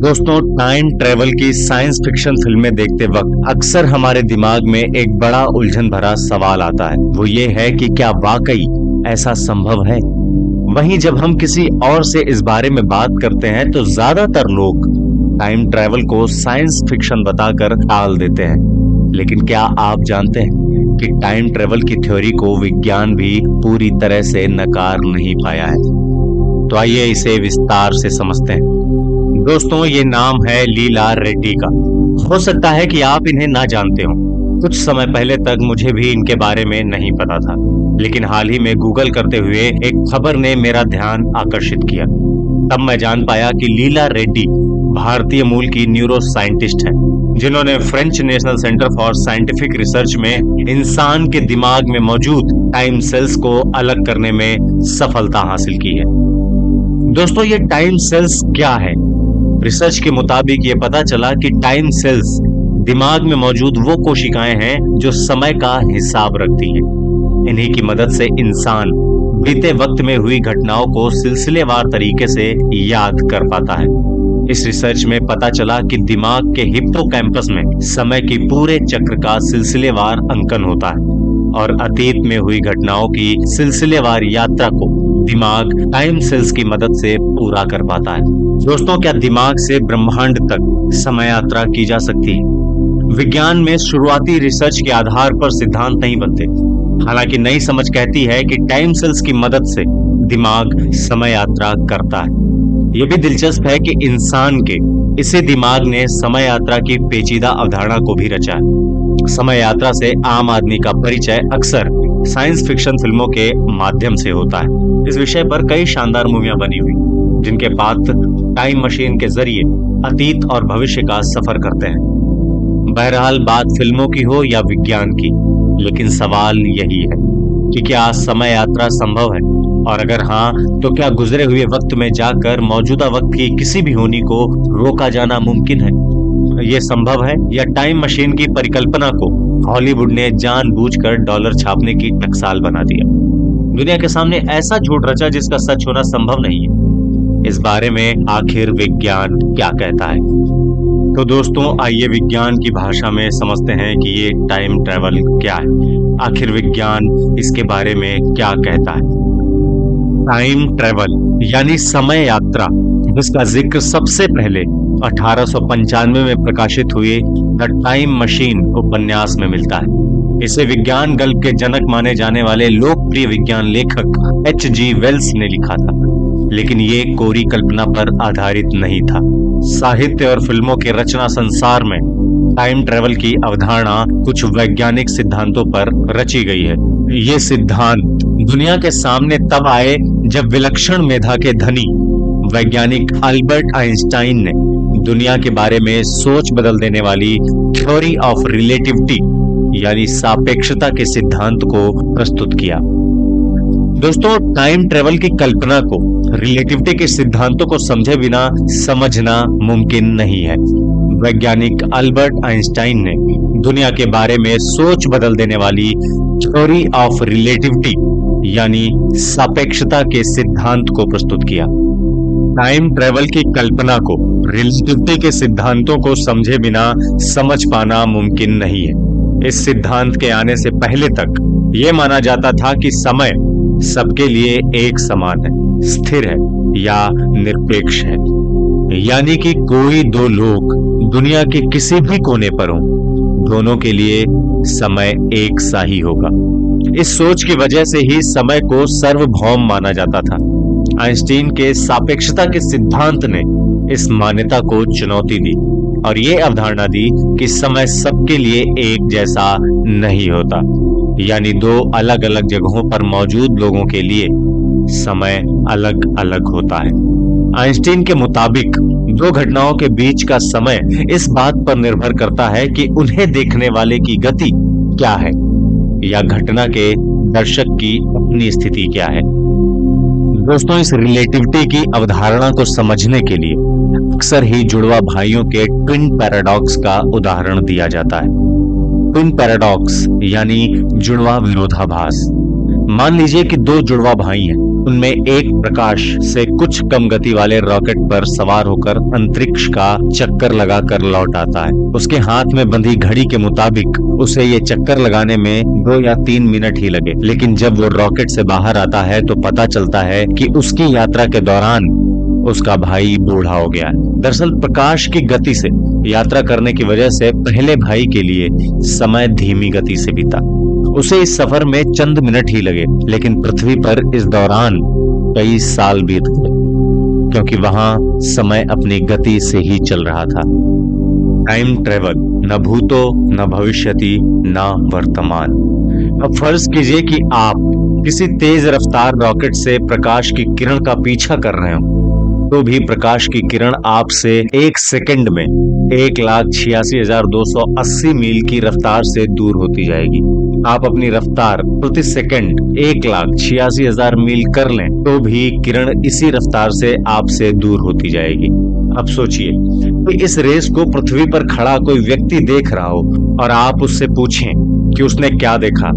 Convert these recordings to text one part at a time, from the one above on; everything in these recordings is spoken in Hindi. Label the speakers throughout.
Speaker 1: दोस्तों, टाइम ट्रेवल की साइंस फिक्शन फिल्में देखते वक्त अक्सर हमारे दिमाग में एक बड़ा उलझन भरा सवाल आता है। वो ये है कि क्या वाकई ऐसा संभव है। वहीं जब हम किसी और से इस बारे में बात करते हैं तो ज्यादातर लोग टाइम ट्रेवल को साइंस फिक्शन बताकर टाल देते हैं। लेकिन क्या आप जानते हैं कि टाइम ट्रेवल की थ्योरी को विज्ञान भी पूरी तरह से नकार नहीं पाया है। तो आइए इसे विस्तार से समझते हैं। दोस्तों, ये नाम है लीला रेड्डी का। हो सकता है कि आप इन्हें ना जानते हो। कुछ समय पहले तक मुझे भी इनके बारे में नहीं पता था, लेकिन हाल ही में गूगल करते हुए एक खबर ने मेरा ध्यान आकर्षित किया। तब मैं जान पाया कि लीला रेड्डी भारतीय मूल की न्यूरो साइंटिस्ट है, जिन्होंने French national centre for scientific research में इंसान के दिमाग में मौजूद टाइम सेल्स को अलग करने में सफलता हासिल की है। दोस्तों, ये टाइम सेल्स क्या है? रिसर्च के मुताबिक ये पता चला कि टाइम सेल्स दिमाग में मौजूद वो कोशिकाएं हैं जो समय का हिसाब रखती हैं। इन्हीं की मदद से इंसान बीते वक्त में हुई घटनाओं को सिलसिलेवार तरीके से याद कर पाता है। इस रिसर्च में पता चला कि दिमाग के हिप्पोकैम्पस में समय की पूरे चक्र का सिलसिलेवार अंकन होता है और अतीत में हुई घटनाओं की सिलसिलेवार यात्रा को दिमाग टाइम सेल्स की मदद से पूरा कर पाता है। दोस्तों, क्या दिमाग से ब्रह्मांड तक समय यात्रा की जा सकती है? विज्ञान में शुरुआती रिसर्च के आधार पर सिद्धांत नहीं बनते। हालांकि नई समझ कहती है कि टाइम सेल्स की मदद से दिमाग समय यात्रा करता है। यह भी दिलचस्प है कि इंसान के इसी दिमाग ने समय यात्रा की पेचीदा अवधारणा को भी रचा है। समय यात्रा से आम आदमी का परिचय अक्सर साइंस फिक्शन फिल्मों के माध्यम से होता है। इस विषय पर कई शानदार मूवियां बनी हुई, जिनके पात्र टाइम मशीन के जरिए अतीत और भविष्य का सफर करते हैं। बहरहाल, बात फिल्मों की हो या विज्ञान की, लेकिन सवाल यही है कि क्या समय यात्रा संभव है, और अगर हाँ, तो क्या गुजरे हुए वक्त में जाकर मौजूदा वक्त की किसी भी होनी को रोका जाना मुमकिन है? ये संभव है, या टाइम मशीन की परिकल्पना को हॉलीवुड ने जानबूझकर डॉलर छापने की टकसाल बना दिया? दुनिया के सामने ऐसा झूठ रचा जिसका सच होना संभव नहीं है। इस बारे में आखिर विज्ञान क्या कहता है? तो दोस्तों, आइए विज्ञान की भाषा में समझते हैं कि ये टाइम ट्रेवल क्या है। आखिर विज्ञान इसके बारे में क्या कहता है? टाइम ट्रेवल यानी समय यात्रा, जिसका जिक्र सबसे पहले 1895 में प्रकाशित हुए द टाइम मशीन उपन्यास में मिलता है। इसे विज्ञान गल्प के जनक माने जाने वाले लोकप्रिय विज्ञान लेखक H.G. वेल्स ने लिखा था, लेकिन ये कोरी कल्पना पर आधारित नहीं था। साहित्य और फिल्मों के रचना संसार में टाइम ट्रेवल की अवधारणा कुछ वैज्ञानिक सिद्धांतों पर रची गई है। ये सिद्धांत दुनिया के सामने तब आए जब विलक्षण मेधा के धनी वैज्ञानिक अल्बर्ट आइंस्टाइन ने दुनिया के बारे में सोच बदल देने वाली थ्योरी ऑफ रिलेटिविटी यानी सापेक्षता के सिद्धांत को प्रस्तुत किया। दोस्तों, टाइम ट्रेवल की कल्पना को रिलेटिविटी के सिद्धांतों को समझे बिना समझना मुमकिन नहीं है। वैज्ञानिक अल्बर्ट आइंस्टाइन ने दुनिया के बारे में सोच बदल देने वाली थ्योरी ऑफ रिलेटिविटी यानी सापेक्षता के सिद्धांत को प्रस्तुत किया। टाइम ट्रेवल की कल्पना को रिलेटिविटी के सिद्धांतों को समझे बिना समझ पाना मुमकिन नहीं है। इस सिद्धांत के आने से पहले तक यह माना जाता था कि समय सबके लिए एक समान है, स्थिर है या निरपेक्ष है, यानी कि कोई दो लोग दुनिया के किसी भी कोने पर हों, दोनों के लिए समय एक सा ही होगा। इस सोच की वजह से ही समय को सार्वभौम माना जाता था। आइंस्टीन के सापेक्षता के सिद्धांत ने इस मान्यता को चुनौती दी और ये अवधारणा दी कि समय सबके लिए एक जैसा नहीं होता, यानी दो अलग अलग जगहों पर मौजूद लोगों के लिए समय अलग अलग होता है। आइंस्टीन के मुताबिक दो घटनाओं के बीच का समय इस बात पर निर्भर करता है कि उन्हें देखने वाले की गति क्या है या घटना के दर्शक की अपनी स्थिति क्या है। दोस्तों, इस रिलेटिविटी की अवधारणा को समझने के लिए अक्सर ही जुड़वा भाइयों के ट्विन पैराडॉक्स का उदाहरण दिया जाता है। ट्विन पैराडॉक्स यानी जुड़वा विरोधाभास। मान लीजिए कि दो जुड़वा भाई हैं, उनमें एक प्रकाश से कुछ कम गति वाले रॉकेट पर सवार होकर अंतरिक्ष का चक्कर लगाकर लौट आता है। उसके हाथ में बंधी घड़ी के मुताबिक उसे ये चक्कर लगाने में 2 या 3 मिनट ही लगे, लेकिन जब वो रॉकेट से बाहर आता है तो पता चलता है कि उसकी यात्रा के दौरान उसका भाई बूढ़ा हो गया है। दरअसल प्रकाश की गति से यात्रा करने की वजह से पहले भाई के लिए समय धीमी गति से बीता। उसे इस सफर में चंद मिनट ही लगे, लेकिन पृथ्वी पर इस दौरान कई साल बीत गए, क्योंकि वहां समय अपनी गति से ही चल रहा था। टाइम ट्रेवल, न भूतो न भविष्यति न वर्तमान। अब फर्ज कीजिए कि आप किसी तेज रफ्तार रॉकेट से प्रकाश की किरण का पीछा कर रहे हो, तो भी प्रकाश की किरण आपसे 1 सेकंड में 1,86,280 मील की रफ्तार से दूर होती जाएगी। आप अपनी रफ्तार प्रति सेकंड 1,86,000 मील कर लें तो भी किरण इसी रफ्तार से आपसे दूर होती जाएगी। अब सोचिए कि इस रेस को पृथ्वी पर खड़ा कोई व्यक्ति देख रहा हो और आप उससे पूछें कि उसने क्या देखा,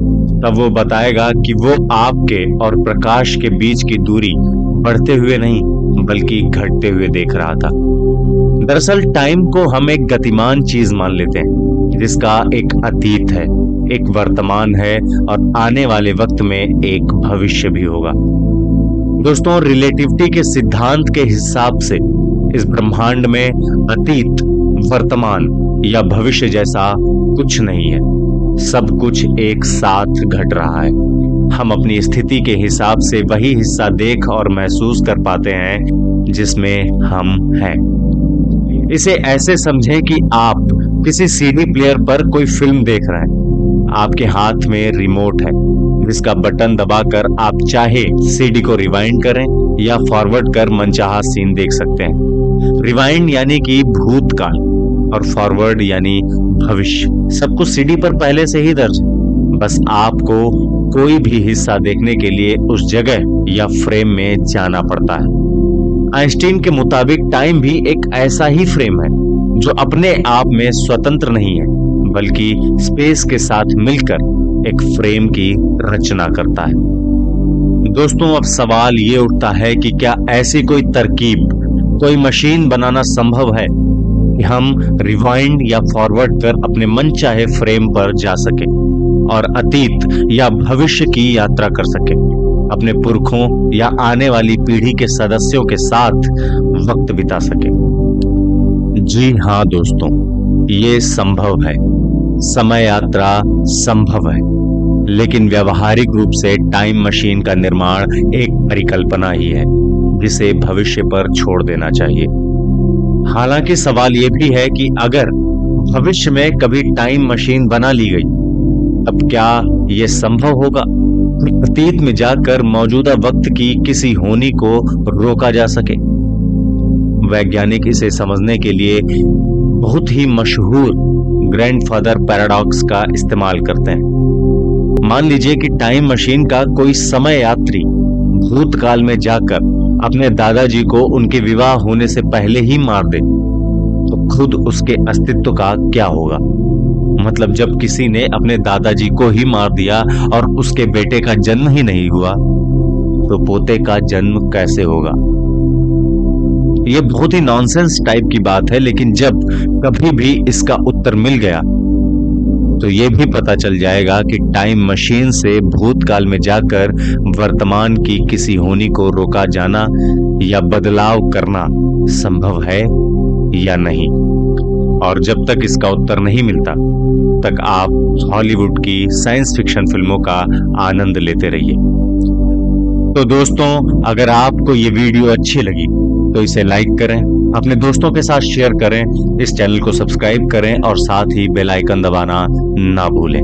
Speaker 1: तब वो बताएगा कि वो आपके और प्रकाश के बीच की दूरी बढ़ते हुए नहीं बल्कि घटते हुए देख रहा था। दरअसल टाइम को हम एक गतिमान चीज मान लेते हैं, जिसका एक अतीत है, एक वर्तमान है और आने वाले वक्त में एक भविष्य भी होगा। दोस्तों, रिलेटिविटी के सिद्धांत के हिसाब से इस ब्रह्मांड में अतीत, वर्तमान या भविष्य जैसा कुछ नहीं है। सब कुछ एक साथ घट रहा है। हम अपनी स्थिति के हिसाब से वही हिस्सा देख और महसूस कर पाते हैं जिसमें हम हैं। इसे ऐसे समझें कि आप किसी सीडी प्लेयर पर कोई फिल्म देख रहे हैं। आपके हाथ में रिमोट है, जिसका बटन दबाकर आप चाहे सीडी को रिवाइंड करें या फॉरवर्ड कर मनचाहा सीन देख सकते हैं। रिवाइंड यानी कि भूतकाल और फॉरवर्ड यानी भविष्य। सब कुछ सीडी पर पहले से ही दर्ज है, बस आपको कोई भी हिस्सा देखने के लिए उस जगह या फ्रेम में जाना पड़ता है। आइंस्टीन के मुताबिक टाइम भी एक ऐसा ही फ्रेम है जो अपने आप में स्वतंत्र नहीं है, बल्कि स्पेस के साथ मिलकर एक फ्रेम की रचना करता है। दोस्तों, अब सवाल ये उठता है कि क्या ऐसी कोई तरकीब, कोई मशीन बनाना संभव है कि हम रिवाइंड या फॉरवर्ड कर अपने मनचाहे फ्रेम पर जा सके और अतीत या भविष्य की यात्रा कर सके, अपने पुरखों या आने वाली पीढ़ी के सदस्यों के साथ वक्त बिता सके? जी हाँ दोस्तों, ये संभव है। समय यात्रा संभव है, लेकिन व्यवहारिक रूप से टाइम मशीन का निर्माण एक परिकल्पना ही है, जिसे भविष्य पर छोड़ देना चाहिए। हालांकि सवाल ये भी है कि अगर भविष्य में कभी टाइम मशीन बना ली गई, अब क्या यह संभव होगा कि अतीत में जाकर मौजूदा वक्त की किसी होनी को रोका जा सके? वैज्ञानिक इसे समझने के लिए बहुत ही मशहूर ग्रैंडफादर पैराडॉक्स का इस्तेमाल करते हैं। मान लीजिए कि टाइम मशीन का कोई समय यात्री भूतकाल में जाकर अपने दादाजी को उनके विवाह होने से पहले ही मार दे, तो खुद उसके अस्तित्व का क्या होगा? मतलब जब किसी ने अपने दादाजी को ही मार दिया और उसके बेटे का जन्म ही नहीं हुआ, तो पोते का जन्म कैसे होगा? ये बहुत ही नॉनसेंस टाइप की बात है, लेकिन जब कभी भी इसका उत्तर मिल गया तो ये भी पता चल जाएगा कि टाइम मशीन से भूतकाल में जाकर वर्तमान की किसी होनी को रोका जाना या बदलाव करना संभव है या नहीं। और जब तक इसका उत्तर नहीं मिलता, तक आप हॉलीवुड की साइंस फिक्शन फिल्मों का आनंद लेते रहिए। तो दोस्तों, अगर आपको ये वीडियो अच्छी लगी तो इसे लाइक करें, अपने दोस्तों के साथ शेयर करें, इस चैनल को सब्सक्राइब करें और साथ ही बेल आइकन दबाना ना भूलें।